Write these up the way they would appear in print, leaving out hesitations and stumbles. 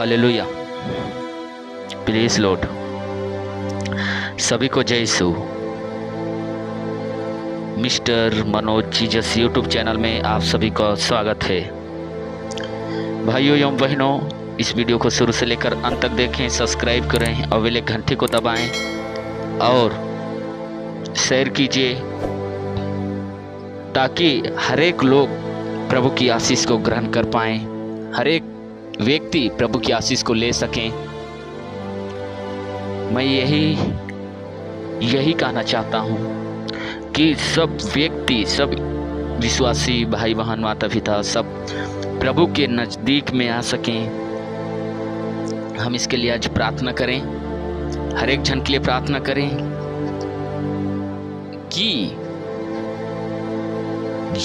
Hallelujah, praise Lord. सभी को जय यीशु। Mister Manoj Jesus YouTube channel में आप सभी का स्वागत है। भाइयों एवं बहनों, इस वीडियो को शुरू से लेकर अंत तक देखें, सब्सक्राइब करें और बेल घंटी को दबाएं और शेयर कीजिए ताकि हर एक लोग प्रभु की आशीष को ग्रहण कर पाएं, हर एक व्यक्ति प्रभु की आशीष को ले सकें। मैं यही कहना चाहता हूं कि सब व्यक्ति, सब विश्वासी भाई बहन, माता पिता सब प्रभु के नज़दीक में आ सकें। हम इसके लिए आज प्रार्थना करें, हर एक जन के लिए प्रार्थना करें कि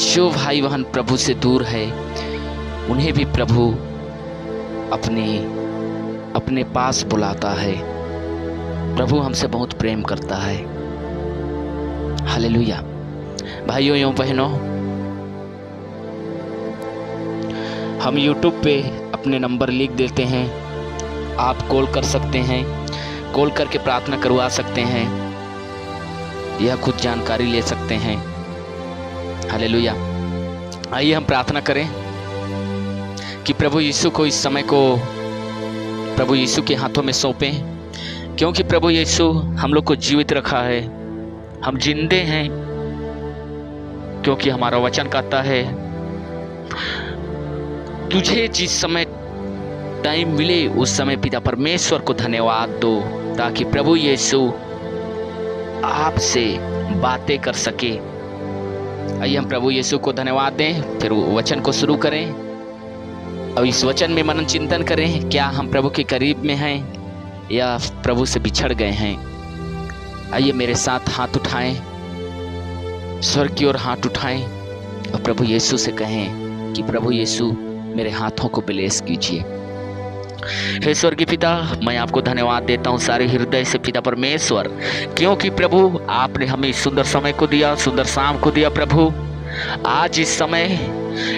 जो भाई बहन प्रभु से दूर है उन्हें भी प्रभु अपने पास बुलाता है। प्रभु हमसे बहुत प्रेम करता है। हालेलुया। भाइयों एवं बहनों, हम YouTube पे अपने नंबर लिख देते हैं, आप कॉल कर सकते हैं, कॉल करके प्रार्थना करवा सकते हैं या खुद जानकारी ले सकते हैं। हालेलुया। आइए हम प्रार्थना करें कि प्रभु यीशु को इस समय को प्रभु यीशु के हाथों में सौंपें, क्योंकि प्रभु यीशु हम लोग को जीवित रखा है। हम जिंदे हैं क्योंकि हमारा वचन कहता है, तुझे जिस समय टाइम मिले उस समय पिता परमेश्वर को धन्यवाद दो, ताकि प्रभु यीशु आपसे बातें कर सके। आइए हम प्रभु यीशु को धन्यवाद दें, फिर वचन को शुरू करें और इस वचन में मनन चिंतन करें। क्या हम प्रभु के करीब में हैं या प्रभु से बिछड़ गए हैं? आइए मेरे साथ हाथ उठाएं, स्वर्ग की ओर हाथ उठाएं और प्रभु यीशु से कहें कि प्रभु यीशु मेरे हाथों को ब्लेस कीजिए। हे स्वर्गीय पिता, मैं आपको धन्यवाद देता हूँ सारे हृदय से पिता परमेश्वर, क्योंकि प्रभु आपने हमें सुंदर समय को दिया, सुंदर शाम को दिया। प्रभु आज इस समय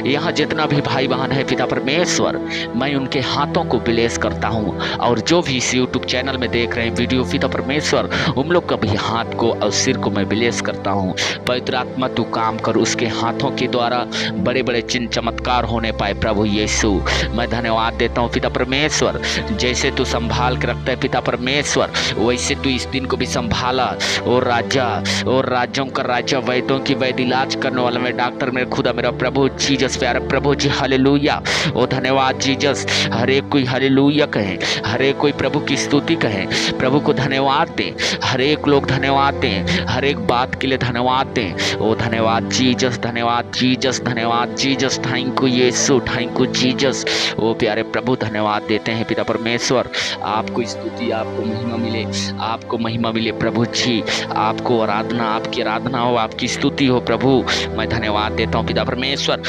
यहाँ जितना भी भाई बहन है पिता परमेश्वर, मैं उनके हाथों को ब्लेस करता हूँ, और जो भी इस यूट्यूब चैनल में देख रहे हैं वीडियो पिता परमेश्वर, उन लोग का भी हाथ को और सिर को मैं ब्लेस करता हूँ। पवित्र आत्मा तू काम कर, उसके हाथों के द्वारा बड़े बड़े चिन्ह चमत्कार होने पाए। प्रभु यीशु मैं धन्यवाद देता हूँ पिता परमेश्वर, जैसे तू संभाल के रखता है पिता परमेश्वर, वैसे तू इस दिन को भी संभाला। और राजा और राज्यों का राजा, वैद्यों की वैद्य, इलाज करने वाला मैं डॉक्टर, मेरा खुदा मेरा प्रभु जीजस, प्यारे प्रभु जी। हालेलुया। ओ धन्यवाद जीजस। हर एक कोई हालेलुया कहे, हर एक कोई प्रभु की स्तुति कहे, प्रभु को धन्यवाद दें, हर एक लोग धन्यवाद दें, हर एक बात के लिए धन्यवाद दें। ओ धन्यवाद जीजस, धन्यवाद जीजस, धन्यवाद जीजस। थैंक यू यीशु, थैंक यू जीजस। ओ प्यारे प्रभु धन्यवाद देते हैं पिता परमेश्वर, आपको स्तुति, आपको महिमा मिले, आपको महिमा मिले प्रभु जी। आपको आराधना, आपकी आराधना हो, आपकी स्तुति हो प्रभु। मैं धन्यवाद देता हूँ पिता परमेश्वर।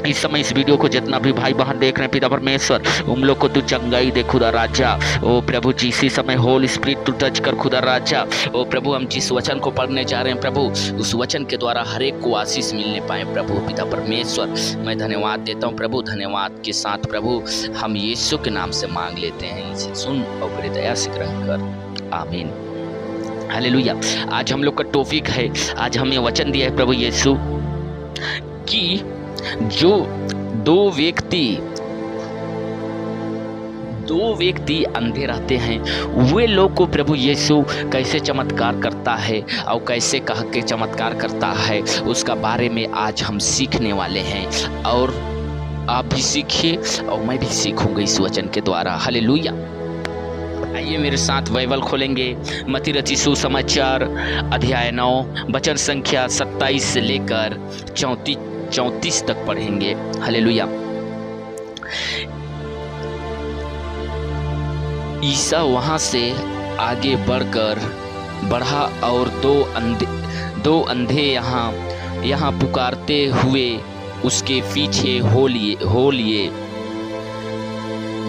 इस समय इस वीडियो को जितना भी भाई बहन देख रहे हैं पिता परमेश्वर, उन लोग को तू चंगाई दे खुदा राजा। ओ प्रभु जी, इसी समय होली स्पिरिट तू टच कर खुदा राजा। ओ प्रभु, हम जिस वचन को पढ़ने जा रहे हैं प्रभु, उस वचन के द्वारा हर एक को आशीष मिलने पाए प्रभु पिता परमेश्वर। मैं धन्यवाद देता हूँ प्रभु। धन्यवाद के साथ प्रभु हम यीशु के नाम से मांग लेते हैं, इसे सुन और बड़ी दया से ग्रहण कर। आमीन। हालेलुया। आज हम लोग का टॉपिक है, आज हमें वचन दिया है प्रभु यीशु कि जो दो व्यक्ति अंधे रहते हैं, वे लोग को प्रभु यीशु कैसे चमत्कार करता है और कैसे कह के चमत्कार करता है, उसका बारे में आज हम सीखने वाले हैं। और आप भी सीखिए और मैं भी सीखूंगा इस वचन के द्वारा। हालेलुया। आइए मेरे साथ बाइबल खोलेंगे, मत्ती रचित सुसमाचार अध्याय 9 वचन संख्या 27 से लेकर 34 तक पढ़ेंगे। हालेलुया। ईसा वहां से आगे बढ़ा और दो अंधे यहाँ पुकारते हुए उसके पीछे हो लिए,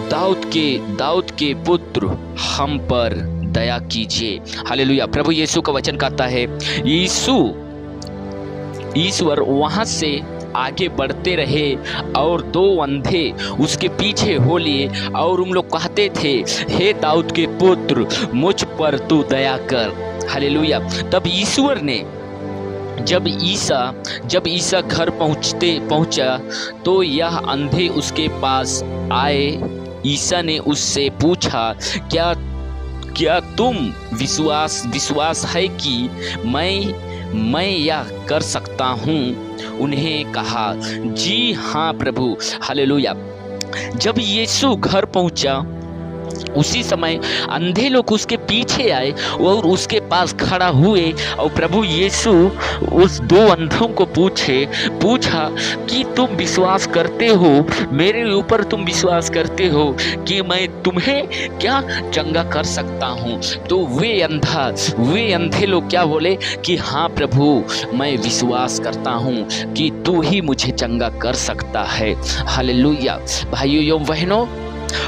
दाऊद के पुत्र, हम पर दया कीजिए। हालेलुया। प्रभु यीशु का वचन कहता है, ईश्वर वहां से आगे बढ़ते रहे और दो अंधे उसके पीछे हो लिए और उन लोग कहते थे, हे दाऊद के पुत्र, मुझ पर तू दया कर। हालेलुया। तब ईश्वर ने जब ईसा घर पहुंचा तो यह अंधे उसके पास आए। ईसा ने उससे पूछा, क्या तुम विश्वास है कि मैं यह कर सकता हूँ? उन्हें कहा, जी हाँ प्रभु। हालेलुया। जब यीशु घर पहुंचा उसी समय अंधे लोग उसके पीछे आए और उसके पास खड़ा हुए और प्रभु यीशु उस दो अंधों को पूछा कि तुम विश्वास करते हो, मेरे ऊपर तुम विश्वास करते हो कि मैं तुम्हें क्या चंगा कर सकता हूँ? तो वे अंधे लोग क्या बोले कि हाँ प्रभु, मैं विश्वास करता हूँ कि तू ही मुझे चंगा कर सकता है। हालेलुया। भाइयों एवं बहनों,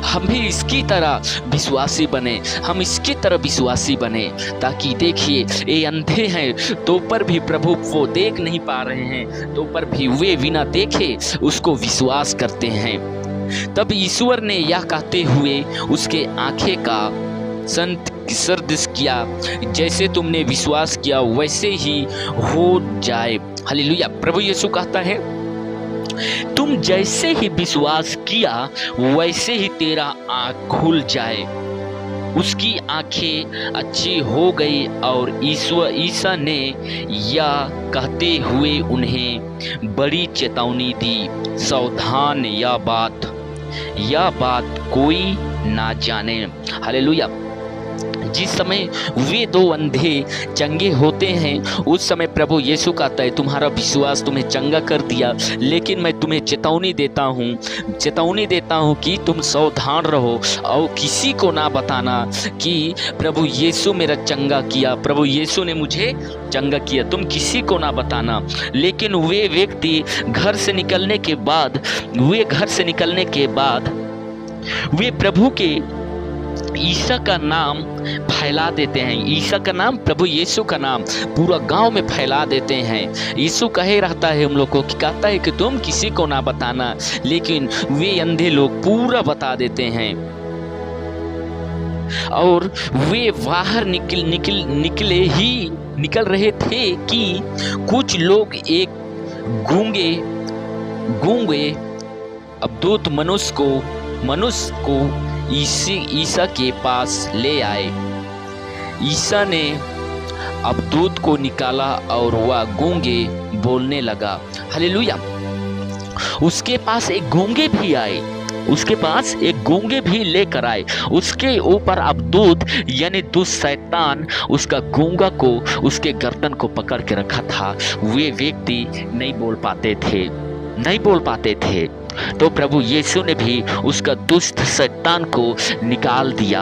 हम भी इसकी तरह विश्वासी बने, ताकि देखिए ये अंधे हैं तो पर भी प्रभु वो देख नहीं पा रहे हैं, तो पर भी वे बिना देखे उसको विश्वास करते हैं। तब ईश्वर ने यह कहते हुए उसके आंखें का सर्दिश किया, जैसे तुमने विश्वास किया वैसे ही हो जाए। हालेलुया। प्रभु यीशु कहता है, तुम जैसे ही विश्वास किया वैसे ही तेरा आँख खुल जाए। उसकी आंखें अच्छी हो गई और ईसा ने यह कहते हुए उन्हें बड़ी चेतावनी दी, सावधान, यह बात कोई ना जाने। हालेलुया। जिस समय वे दो अंधे चंगे होते हैं उस समय प्रभु यीशु कहता है, तुम्हारा विश्वास तुम्हें चंगा कर दिया, लेकिन मैं तुम्हें चेतावनी देता हूँ कि तुम सावधान रहो और किसी को ना बताना कि प्रभु यीशु मेरा चंगा किया, प्रभु यीशु ने मुझे चंगा किया, तुम किसी को ना बताना। लेकिन वे व्यक्ति घर से निकलने के बाद वे प्रभु के ईसा का नाम फैला देते हैं। ईसा का नाम, प्रभु यीशु का नाम पूरा गांव में फैला देते हैं। यीशु कहे रहता है हम लोग को कि कहता है कि तुम किसी को ना बताना, लेकिन वे अंधे लोग पूरा बता देते हैं। और वे बाहर निकल रहे थे कि कुछ लोग एक गूंगे अवधूत मनुष्य को ईसा के पास ले आए। ईसा ने अवधूत को निकाला और वह गूंगे बोलने लगा। हालेलुया। उसके पास एक गूंगे भी लेकर आए। उसके ऊपर अवधूत यानी दुष्ट शैतान उसका गूंगा को, उसके गर्दन को पकड़ के रखा था। वे व्यक्ति नहीं बोल पाते थे। तो प्रभु यीशु ने भी उसका दुष्ट शैतान को निकाल दिया।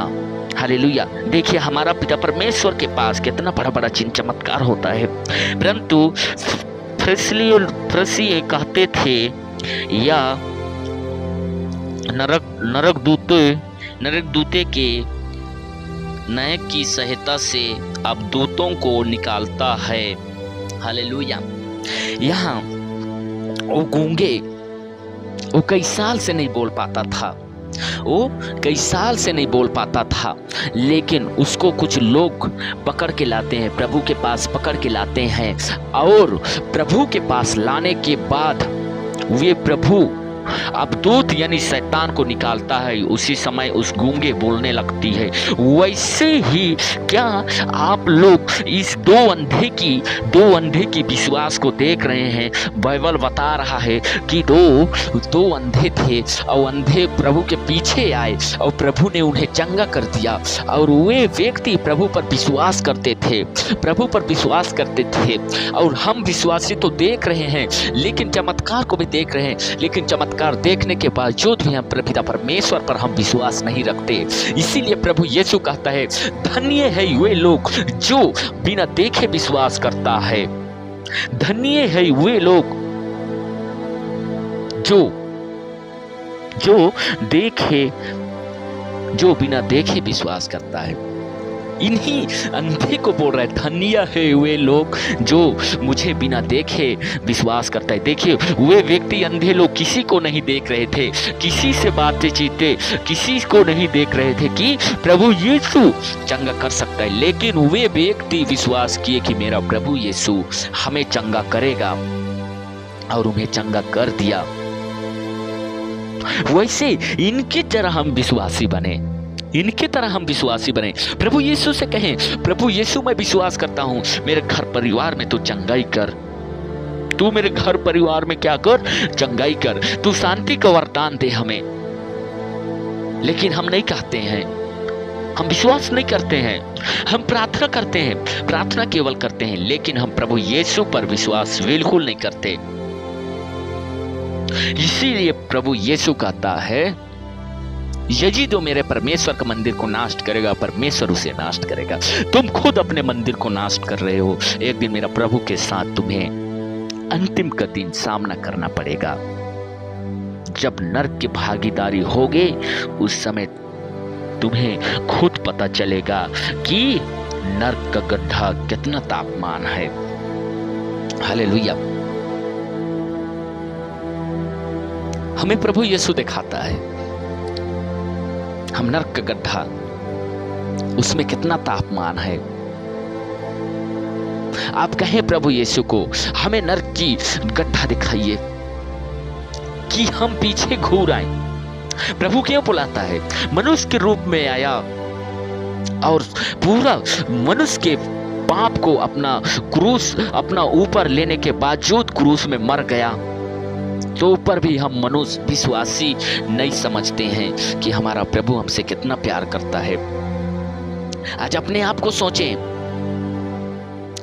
हालेलुया। देखिए हमारा पिता परमेश्वर के पास कितना बड़ा बड़ा चिन्ह चमत्कार होता है, परंतु फरीसी कहते थे या नरक दूते के नायक की सहायता से अवधूतों को निकालता है। हालेलुया। यहाँ वो गूंगे वो कई साल से नहीं बोल पाता था, लेकिन उसको कुछ लोग पकड़ के लाते हैं, प्रभु के पास पकड़ के लाते हैं। और प्रभु के पास लाने के बाद वे प्रभु अवधूत यानी शैतान को निकालता है। उसी समय उस गूंगे बोलने लगती है। वैसे ही क्या आप लोग इस दो अंधे की विश्वास को देख रहे हैं? बाइबल बता रहा है कि दो अंधे थे और अंधे प्रभु के पीछे आए और प्रभु ने उन्हें चंगा कर दिया। और वे व्यक्ति प्रभु पर विश्वास करते थे। और हम विश्वासी तो देख रहे हैं, लेकिन चमत्कार को भी देख रहे हैं, लेकिन चमत्कार देखने के बावजूद भी हम पिता परमेश्वर पर हम विश्वास नहीं रखते। इसीलिए प्रभु यीशु कहता है, धन्य है वे लोग जो बिना देखे विश्वास करता है। धन्य है वे लोग जो बिना देखे विश्वास करता है। इन्हीं अंधे को बोल रहा है, धन्य है वे लोग जो मुझे बिना देखे विश्वास करता है। देखिए, वे व्यक्ति अंधे लोग किसी को नहीं देख रहे थे, किसी से बातें चीते, किसी को नहीं देख रहे थे कि प्रभु यीशु चंगा कर सकता है, लेकिन वे व्यक्ति विश्वास किए कि मेरा प्रभु यीशु हमें चंगा करेगा, और उन्हें चंगा कर दिया। वैसे इनकी तरह हम विश्वासी बने, इनकी तरह हम विश्वासी बने। प्रभु यीशु से कहें, प्रभु यीशु मैं विश्वास करता हूं, मेरे घर परिवार में तू चंगाई कर, तू मेरे घर परिवार में क्या कर, चंगाई कर, तू शांति का वरदान दे हमें। लेकिन हम नहीं कहते हैं, हम विश्वास नहीं करते हैं, हम प्रार्थना करते हैं, प्रार्थना केवल करते हैं, लेकिन हम प्रभु यीशु पर विश्वास बिल्कुल नहीं करते। इसीलिए प्रभु यीशु कहता है, यदि तो मेरे परमेश्वर का मंदिर को नाश करेगा, परमेश्वर उसे नाश करेगा। तुम खुद अपने मंदिर को नाश कर रहे हो। एक दिन मेरा प्रभु के साथ तुम्हें अंतिम का दिन सामना करना पड़ेगा। जब नरक की भागीदारी होगी, उस समय तुम्हें खुद पता चलेगा कि नरक का गड्ढा कितना तापमान है। हालेलुया। हमें प्रभु यीशु दिखाता है हम नरक का गड्ढा, उसमें कितना तापमान है। आप कहें प्रभु यीशु को, हमें नरक की गड्ढा दिखाइए कि हम पीछे घूर आए। प्रभु क्यों बुलाता है? मनुष्य के रूप में आया और पूरा मनुष्य के पाप को अपना क्रूस अपना ऊपर लेने के बावजूद क्रूस में मर गया। तो ऊपर भी हम मनुष्य विश्वासी नहीं समझते हैं कि हमारा प्रभु हमसे कितना प्यार करता है। आज अपने आप को सोचें,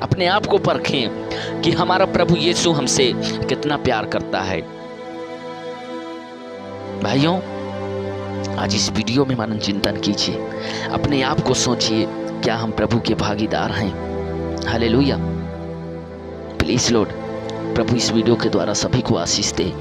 अपने आप को परखें कि हमारा प्रभु यीशु हमसे कितना प्यार करता है। भाइयों, आज इस वीडियो में मनन चिंतन कीजिए, अपने आप को सोचिए, क्या हम प्रभु के भागीदार हैं? हालेलुया। प्लीज लॉर्ड, प्रभु इस वीडियो के द्वारा सभी को आशीष दे।